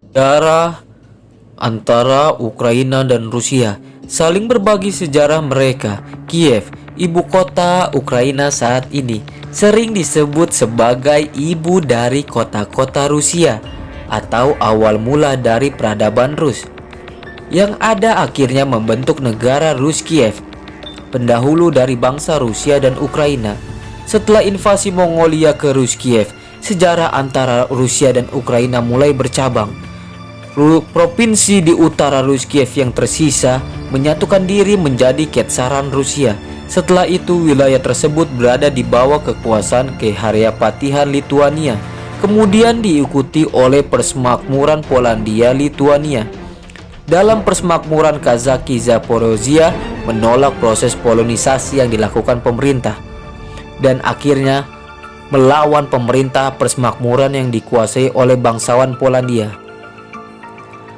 Sejarah antara Ukraina dan Rusia saling berbagi sejarah mereka. Kiev, ibu kota Ukraina saat ini, sering disebut sebagai ibu dari kota-kota Rusia atau awal mula dari peradaban Rus, yang ada akhirnya membentuk negara Rus Kiev, pendahulu dari bangsa Rusia dan Ukraina. Setelah invasi Mongolia ke Rus Kiev, sejarah antara Rusia dan Ukraina mulai bercabang. Provinsi di utara Rus Kiev yang tersisa menyatukan diri menjadi Ketsaran Rusia. Setelah itu, wilayah tersebut berada di bawah kekuasaan Kehariapatihan Lituania, kemudian diikuti oleh Persemakmuran Polandia-Lituania. Dalam persemakmuran, Kazaki Zaporozhia menolak proses polonisasi yang dilakukan pemerintah dan akhirnya melawan pemerintah persemakmuran yang dikuasai oleh bangsawan Polandia.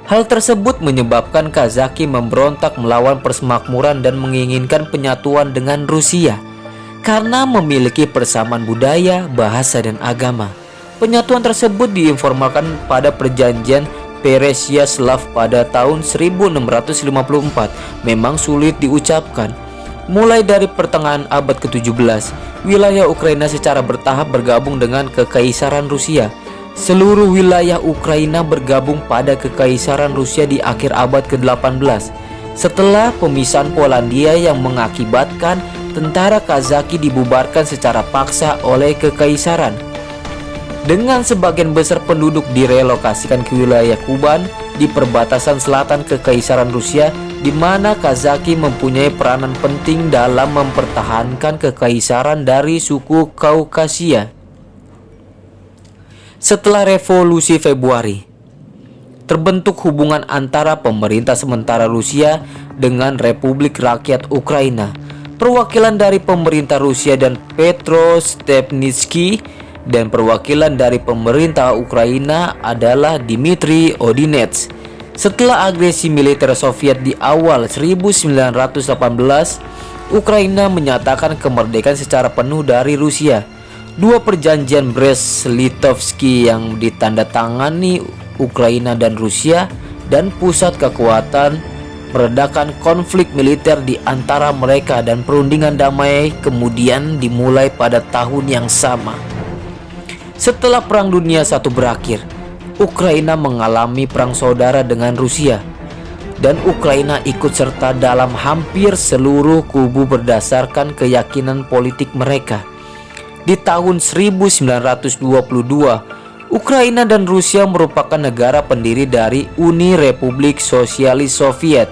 Hal tersebut menyebabkan Kazaki memberontak melawan persemakmuran dan menginginkan penyatuan dengan Rusia karena memiliki persamaan budaya, bahasa, dan agama. Penyatuan tersebut diinformalkan pada perjanjian Peresia-Slav pada tahun 1654. Memang sulit diucapkan. Mulai dari pertengahan abad ke-17, wilayah Ukraina secara bertahap bergabung dengan Kekaisaran Rusia. Seluruh wilayah Ukraina bergabung pada Kekaisaran Rusia di akhir abad ke-18 setelah pemisahan Polandia yang mengakibatkan tentara Kazaki dibubarkan secara paksa oleh Kekaisaran. Dengan sebagian besar penduduk direlokasikan ke wilayah Kuban di perbatasan selatan Kekaisaran Rusia, di mana Kazaki mempunyai peranan penting dalam mempertahankan kekaisaran dari suku Kaukasia. Setelah Revolusi Februari, terbentuk hubungan antara pemerintah sementara Rusia dengan Republik Rakyat Ukraina. Perwakilan dari pemerintah Rusia dan Petro Stepnitsky, dan perwakilan dari pemerintah Ukraina adalah Dmitry Odinets. Setelah agresi militer Soviet di awal 1918, Ukraina menyatakan kemerdekaan secara penuh dari Rusia. Dua perjanjian Brest-Litovsk yang ditandatangani Ukraina dan Rusia dan pusat kekuatan meredakan konflik militer di antara mereka, dan perundingan damai kemudian dimulai pada tahun yang sama. Setelah Perang Dunia I berakhir, Ukraina mengalami perang saudara dengan Rusia, dan Ukraina ikut serta dalam hampir seluruh kubu berdasarkan keyakinan politik mereka. Di tahun 1922, Ukraina dan Rusia merupakan negara pendiri dari Uni Republik Sosialis Soviet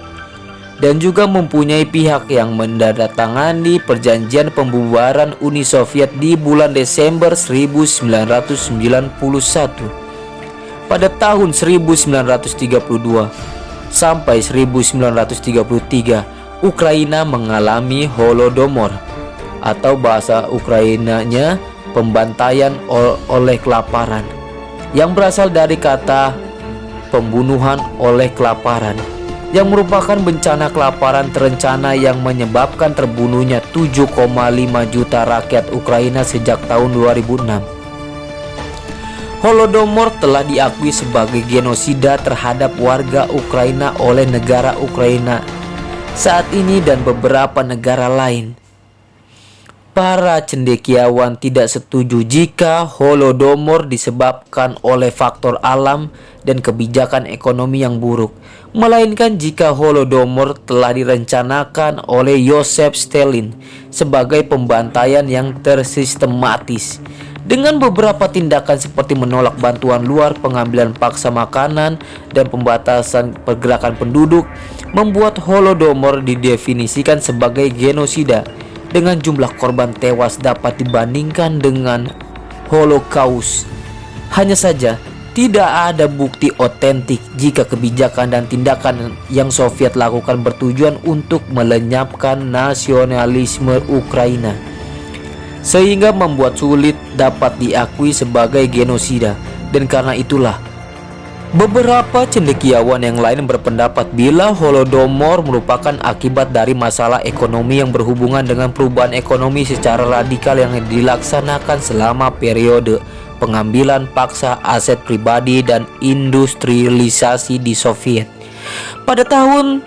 dan juga mempunyai pihak yang menandatangani perjanjian pembubaran Uni Soviet di bulan Desember 1991. Pada tahun 1932 sampai 1933, Ukraina mengalami Holodomor, atau bahasa Ukrainanya pembantaian oleh kelaparan, yang berasal dari kata pembunuhan oleh kelaparan, yang merupakan bencana kelaparan terencana yang menyebabkan terbunuhnya 7,5 juta rakyat Ukraina sejak tahun 2006. Holodomor telah diakui sebagai genosida terhadap warga Ukraina oleh negara Ukraina saat ini dan beberapa negara lain. Para cendekiawan tidak setuju jika Holodomor disebabkan oleh faktor alam dan kebijakan ekonomi yang buruk, melainkan jika Holodomor telah direncanakan oleh Joseph Stalin sebagai pembantaian yang tersistematis. Dengan beberapa tindakan seperti menolak bantuan luar, pengambilan paksa makanan, dan pembatasan pergerakan penduduk, membuat Holodomor didefinisikan sebagai genosida dengan jumlah korban tewas dapat dibandingkan dengan Holocaust. Hanya saja, tidak ada bukti otentik jika kebijakan dan tindakan yang Soviet lakukan bertujuan untuk melenyapkan nasionalisme Ukraina, sehingga membuat sulit dapat diakui sebagai genosida. Dan karena itulah, beberapa cendekiawan yang lain berpendapat bila Holodomor merupakan akibat dari masalah ekonomi yang berhubungan dengan perubahan ekonomi secara radikal yang dilaksanakan selama periode pengambilan paksa aset pribadi dan industrialisasi di Soviet. Pada tahun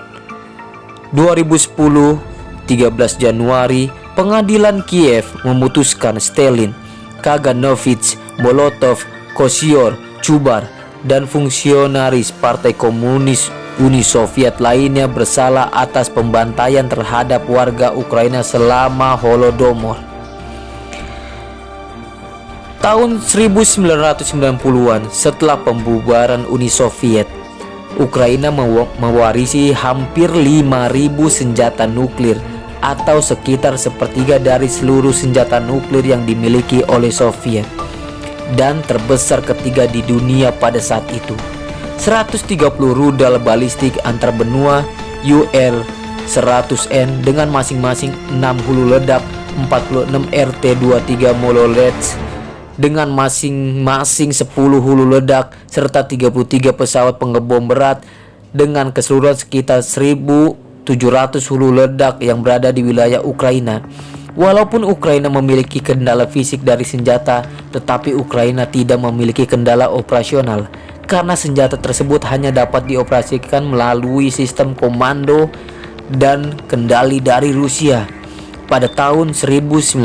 2010, 13 Januari, pengadilan Kiev memutuskan Stalin, Kaganovich, Molotov, Kossyor, Chubar, dan fungsionaris Partai Komunis Uni Soviet lainnya bersalah atas pembantaian terhadap warga Ukraina selama Holodomor. Tahun 1990-an, setelah pembubaran Uni Soviet, Ukraina mewarisi hampir 5.000 senjata nuklir atau sekitar sepertiga dari seluruh senjata nuklir yang dimiliki oleh Soviet, dan terbesar ketiga di dunia pada saat itu. 130 rudal balistik antar benua UL-100N dengan masing-masing 6 hulu ledak, 46 RT-23 Molotov dengan masing-masing 10 hulu ledak, serta 33 pesawat pengebom berat dengan keseluruhan sekitar 1.700 hulu ledak yang berada di wilayah Ukraina. Walaupun Ukraina memiliki kendala fisik dari senjata, tetapi Ukraina tidak memiliki kendala operasional, karena senjata tersebut hanya dapat dioperasikan melalui sistem komando dan kendali dari Rusia. Pada tahun 1992,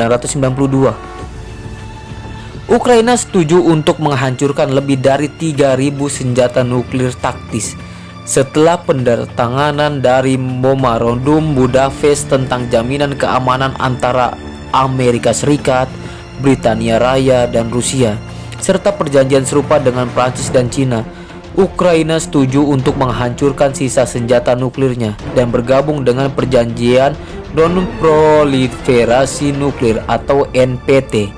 Ukraina setuju untuk menghancurkan lebih dari 3.000 senjata nuklir taktis setelah penandatanganan dari Memorandum Budapest tentang jaminan keamanan antara Amerika Serikat, Britania Raya, dan Rusia, serta perjanjian serupa dengan Prancis dan Cina. Ukraina setuju untuk menghancurkan sisa senjata nuklirnya dan bergabung dengan perjanjian non-proliferasi nuklir atau NPT.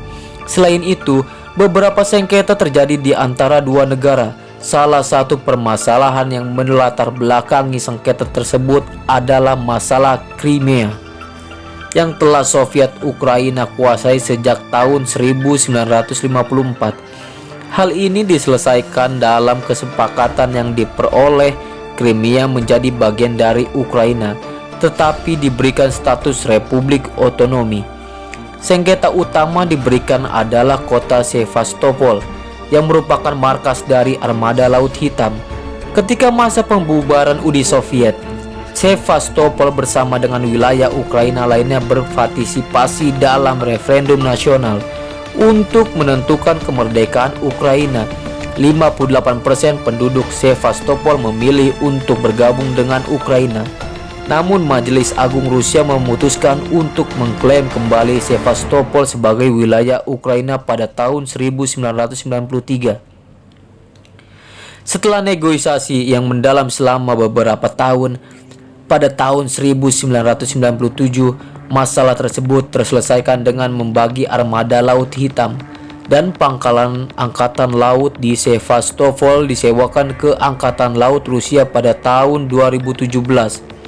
Selain itu, beberapa sengketa terjadi di antara dua negara. Salah satu permasalahan yang melatar belakangi sengketa tersebut adalah masalah Crimea yang telah Soviet Ukraina kuasai sejak tahun 1954. Hal ini diselesaikan dalam kesepakatan yang diperoleh Crimea menjadi bagian dari Ukraina, tetapi diberikan status Republik Otonomi. Sengketa utama diberikan adalah kota Sevastopol yang merupakan markas dari Armada Laut Hitam. Ketika masa pembubaran Uni Soviet, Sevastopol bersama dengan wilayah Ukraina lainnya berpartisipasi dalam referendum nasional untuk menentukan kemerdekaan Ukraina. 58% penduduk Sevastopol memilih untuk bergabung dengan Ukraina. Namun Majelis Agung Rusia memutuskan untuk mengklaim kembali Sevastopol sebagai wilayah Ukraina pada tahun 1993. Setelah negosiasi yang mendalam selama beberapa tahun, pada tahun 1997 masalah tersebut terselesaikan dengan membagi Armada Laut Hitam, dan pangkalan Angkatan Laut di Sevastopol disewakan ke Angkatan Laut Rusia pada tahun 2017.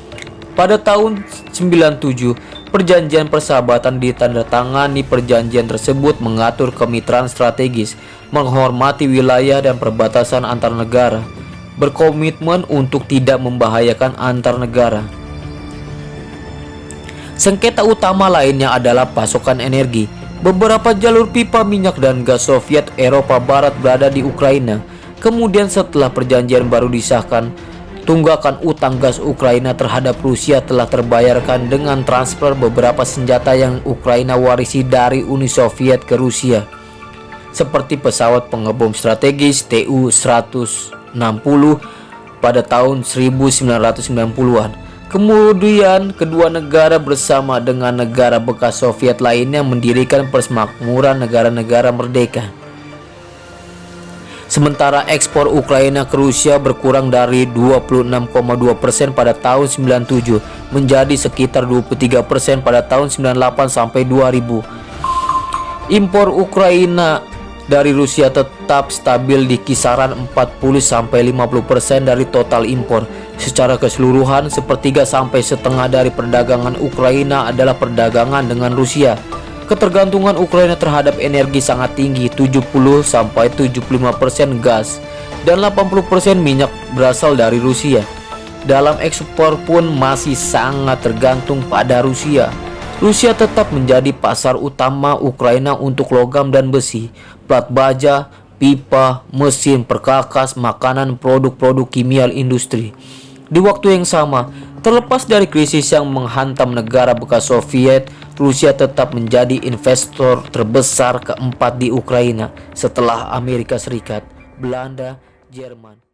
Pada tahun 97, perjanjian persahabatan ditandatangani. Perjanjian tersebut mengatur kemitraan strategis, menghormati wilayah dan perbatasan antar negara, berkomitmen untuk tidak membahayakan antar negara. Sengketa utama lainnya adalah pasokan energi. Beberapa jalur pipa minyak dan gas Soviet Eropa Barat berada di Ukraina. Kemudian setelah perjanjian baru disahkan, tunggakan utang gas Ukraina terhadap Rusia telah terbayarkan dengan transfer beberapa senjata yang Ukraina warisi dari Uni Soviet ke Rusia, seperti pesawat pengebom strategis Tu-160 pada tahun 1990-an. Kemudian kedua negara bersama dengan negara bekas Soviet lainnya mendirikan Persemakmuran Negara-Negara Merdeka. Sementara ekspor Ukraina ke Rusia berkurang dari 26,2% pada tahun 97 menjadi sekitar 23% pada tahun 98 sampai 2000. Impor Ukraina dari Rusia tetap stabil di kisaran 40 sampai 50% dari total impor. Secara keseluruhan, sepertiga sampai setengah dari perdagangan Ukraina adalah perdagangan dengan Rusia. Ketergantungan Ukraina terhadap energi sangat tinggi, 70-75% gas dan 80% minyak berasal dari Rusia. Dalam ekspor pun masih sangat tergantung pada Rusia. Rusia tetap menjadi pasar utama Ukraina untuk logam dan besi, plat baja, pipa, mesin perkakas, makanan, produk-produk kimia industri. Di waktu yang sama, terlepas dari krisis yang menghantam negara bekas Soviet, Rusia tetap menjadi investor terbesar keempat di Ukraina setelah Amerika Serikat, Belanda, Jerman.